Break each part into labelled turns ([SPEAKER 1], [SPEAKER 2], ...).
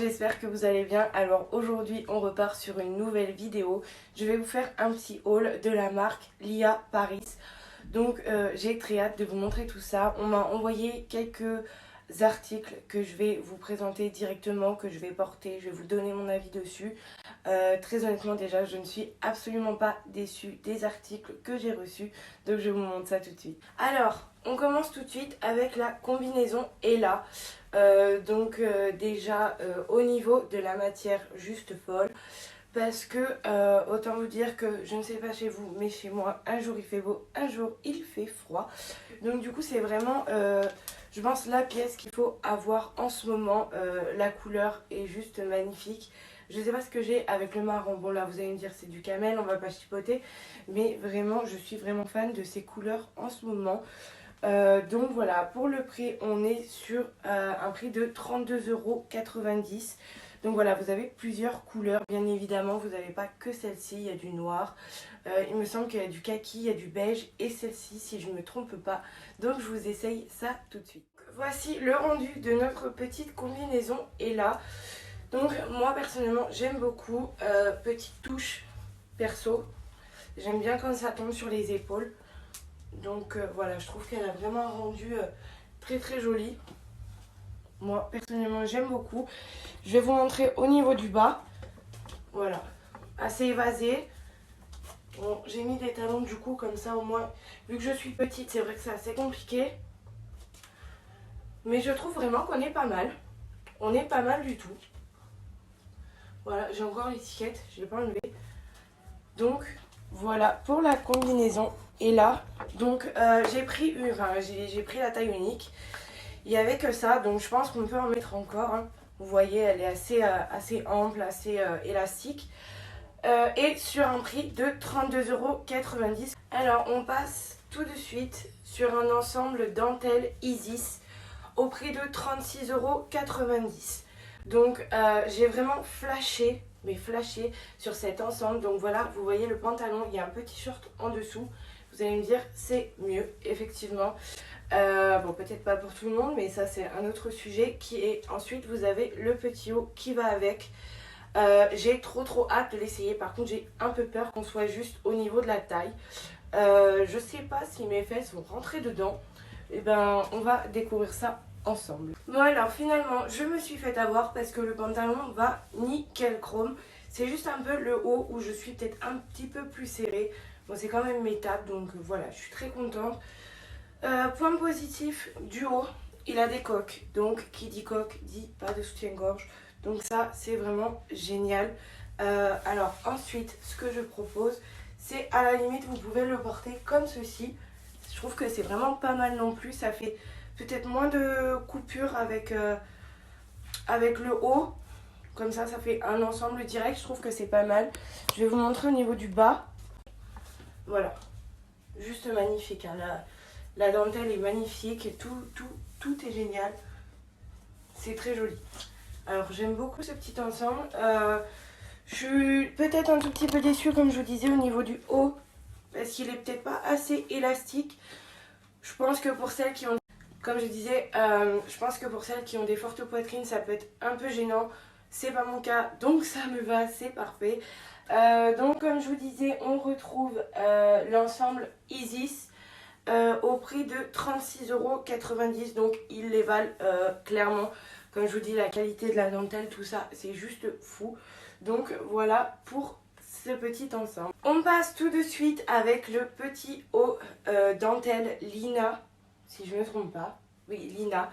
[SPEAKER 1] j'espère que vous allez bien. Alors aujourd'hui on repart sur une nouvelle vidéo. Je vais vous faire un petit haul de la marque Lia Paris. Donc j'ai très hâte de vous montrer tout ça. On m'a envoyé quelques articles que je vais vous présenter directement, que je vais porter, je vais vous donner mon avis dessus. Très honnêtement déjà je ne suis absolument pas déçue des articles que j'ai reçus, donc je vous montre ça tout de suite. Alors on commence tout de suite avec la combinaison Ella. Déjà au niveau de la matière juste folle, parce que autant vous dire que je ne sais pas chez vous mais chez moi un jour il fait beau, un jour il fait froid, donc du coup c'est vraiment je pense la pièce qu'il faut avoir en ce moment. La couleur est juste magnifique. Je sais pas ce que j'ai avec le marron, bon là vous allez me dire c'est du camel, on va pas chipoter, mais vraiment je suis vraiment fan de ces couleurs en ce moment. Donc voilà, pour le prix on est sur un prix de 32,90 €. Donc voilà, vous avez plusieurs couleurs, bien évidemment vous n'avez pas que celle-ci, il y a du noir, il me semble qu'il y a du kaki, il y a du beige et celle-ci si je ne me trompe pas. Donc je vous essaye ça tout de suite. Voici le rendu de notre petite combinaison et là. Donc moi personnellement j'aime beaucoup, petite touche perso, j'aime bien quand ça tombe sur les épaules. Donc voilà, je trouve qu'elle a vraiment un rendu très très joli. Moi personnellement j'aime beaucoup. Je vais vous montrer au niveau du bas. Voilà, assez évasé. Bon, j'ai mis des talons du coup comme ça au moins. Vu que je suis petite, c'est vrai que c'est assez compliqué. Mais je trouve vraiment qu'on est pas mal. On est pas mal du tout. Voilà, j'ai encore l'étiquette, je ne l'ai pas enlevée. Donc voilà pour la combinaison. Et là, donc j'ai pris la taille unique. Il n'y avait que ça, donc je pense qu'on peut en mettre encore. Hein. Vous voyez, elle est assez ample, assez élastique. Et sur un prix de 32,90 €. Alors on passe tout de suite sur un ensemble dentelle Isis au prix de 36,90 €. Donc j'ai vraiment flashé sur cet ensemble. Donc voilà, vous voyez le pantalon, il y a un petit short en dessous. Vous allez me dire c'est mieux, effectivement. Bon, peut-être pas pour tout le monde, mais ça c'est un autre sujet qui est... Ensuite vous avez le petit haut qui va avec. J'ai trop hâte de l'essayer. Par contre j'ai un peu peur qu'on soit juste au niveau de la taille. Je sais pas si mes fesses vont rentrer dedans. Et ben on va découvrir ça ensemble. Bon alors finalement je me suis fait avoir parce que le pantalon va nickel chrome. C'est juste un peu le haut où je suis peut-être un petit peu plus serrée. Bon c'est quand même mes tapes, donc voilà, je suis très contente. Point positif du haut, il a des coques. Donc qui dit coque dit pas de soutien-gorge. Donc ça c'est vraiment génial. Alors ensuite ce que je propose, c'est à la limite vous pouvez le porter comme ceci. Je trouve que c'est vraiment pas mal non plus. Ça fait peut-être moins de coupures avec le haut. Comme ça fait un ensemble direct. Je trouve que c'est pas mal. Je vais vous montrer au niveau du bas. Voilà. Juste magnifique. Hein. La dentelle est magnifique. Tout est génial. C'est très joli. Alors j'aime beaucoup ce petit ensemble. Je suis peut-être un tout petit peu déçue comme je vous disais au niveau du haut. Parce qu'il est peut-être pas assez élastique. Je pense que pour celles qui ont... Comme je disais, je pense que pour celles qui ont des fortes poitrines, ça peut être un peu gênant. C'est pas mon cas, donc ça me va, c'est parfait. Donc comme je vous disais, on retrouve l'ensemble Isis au prix de 36,90 €. Donc ils les valent clairement. Comme je vous dis, la qualité de la dentelle, tout ça, c'est juste fou. Donc voilà pour ce petit ensemble. On passe tout de suite avec le petit haut dentelle Lina, si je ne me trompe pas. Oui, Lina,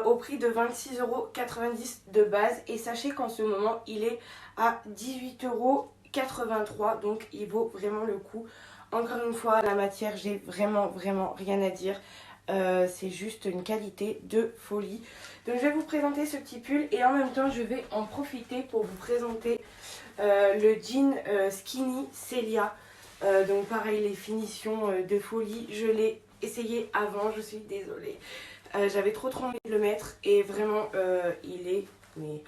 [SPEAKER 1] au prix de 26,90 € de base. Et sachez qu'en ce moment, il est à 18,83 €. Donc, il vaut vraiment le coup. Encore une fois, la matière, j'ai vraiment rien à dire. C'est juste une qualité de folie. Donc, je vais vous présenter ce petit pull. Et en même temps, je vais en profiter pour vous présenter le jean skinny Celia. Donc, pareil, les finitions de folie. Je l'ai essayé avant, je suis désolée. J'avais trop envie de le mettre et vraiment il est... Mais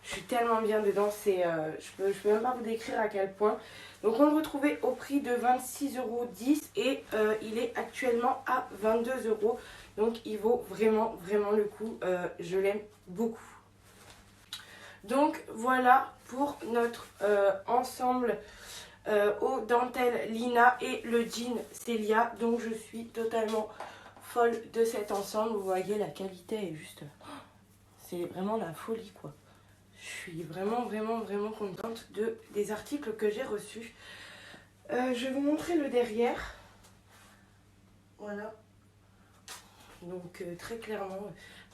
[SPEAKER 1] je suis tellement bien dedans, c'est je peux même pas vous décrire à quel point. Donc on le retrouvait au prix de 26,10 € et il est actuellement à 22 €. Donc il vaut vraiment le coup, je l'aime beaucoup. Donc voilà pour notre ensemble aux dentelles Lina et le jean Célia. Donc je suis totalement folle de cet ensemble. Vous voyez, la qualité est juste... C'est vraiment la folie quoi. Je suis vraiment contente des articles que j'ai reçus. Je vais vous montrer le derrière. Voilà. Donc très clairement,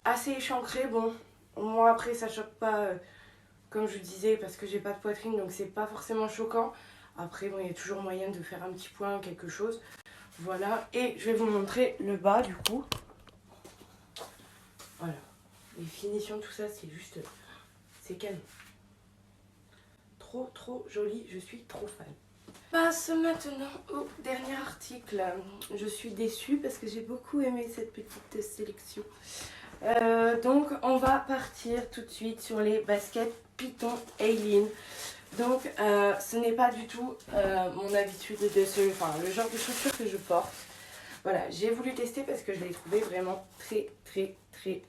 [SPEAKER 1] assez échancré. Bon, moi après ça choque pas, comme je disais, parce que j'ai pas de poitrine, donc c'est pas forcément choquant. Après, bon, il y a toujours moyen de faire un petit point, quelque chose. Voilà, et je vais vous montrer le bas du coup. Voilà, les finitions, tout ça, c'est juste... C'est canon. Trop joli, je suis trop fan. Passe maintenant au dernier article. Je suis déçue parce que j'ai beaucoup aimé cette petite sélection. Donc on va partir tout de suite sur les baskets Python Aileen. Donc ce n'est pas du tout mon habitude de le genre de chaussures que je porte. Voilà, j'ai voulu tester parce que je les trouvais vraiment très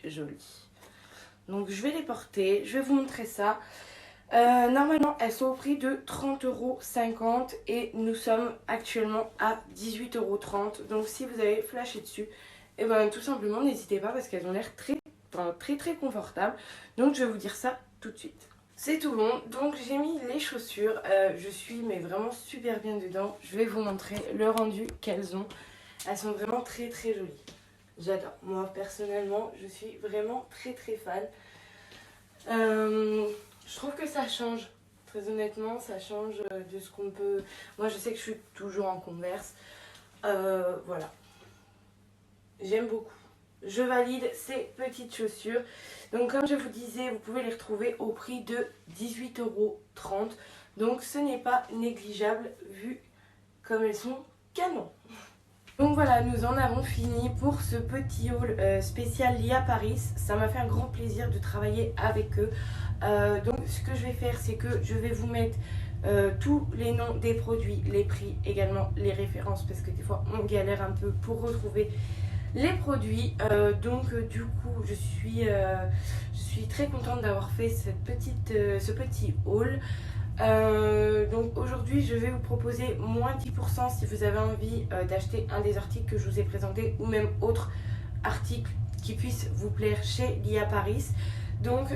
[SPEAKER 1] jolies. Donc je vais les porter, je vais vous montrer ça. Normalement elles sont au prix de 30,50 € et nous sommes actuellement à 18,30 €. Donc si vous avez flashé dessus, et ben tout simplement n'hésitez pas parce qu'elles ont l'air très confortables. Donc je vais vous dire ça tout de suite. C'est tout bon, donc j'ai mis les chaussures, je suis mais vraiment super bien dedans. Je vais vous montrer le rendu qu'elles ont. Elles sont vraiment très jolies. J'adore, moi personnellement je suis vraiment très fan. Je trouve que ça change, très honnêtement, ça change de ce qu'on peut... Moi je sais que je suis toujours en Converse, voilà. J'aime beaucoup. Je valide ces petites chaussures. Donc comme je vous disais, vous pouvez les retrouver au prix de 18,30 €. Donc ce n'est pas négligeable vu comme elles sont canon. Donc voilà, nous en avons fini pour ce petit haul spécial Lia Paris. Ça m'a fait un grand plaisir de travailler avec eux. Donc ce que je vais faire, c'est que je vais vous mettre tous les noms des produits, les prix, également les références, parce que des fois on galère un peu pour retrouver les produits. Du coup je suis très contente d'avoir fait ce petit haul. Donc aujourd'hui je vais vous proposer moins 10% si vous avez envie d'acheter un des articles que je vous ai présenté, ou même autre article qui puisse vous plaire chez Lia Paris. Donc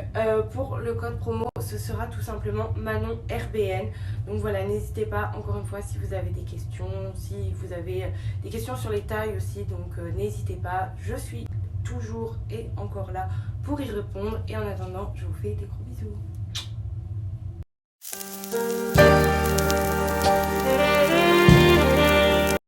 [SPEAKER 1] pour le code promo, ce sera tout simplement Manon RBN. Donc voilà, n'hésitez pas, encore une fois, si vous avez des questions, si vous avez des questions sur les tailles aussi, donc n'hésitez pas, je suis toujours et encore là pour y répondre. Et en attendant, je vous fais des gros bisous.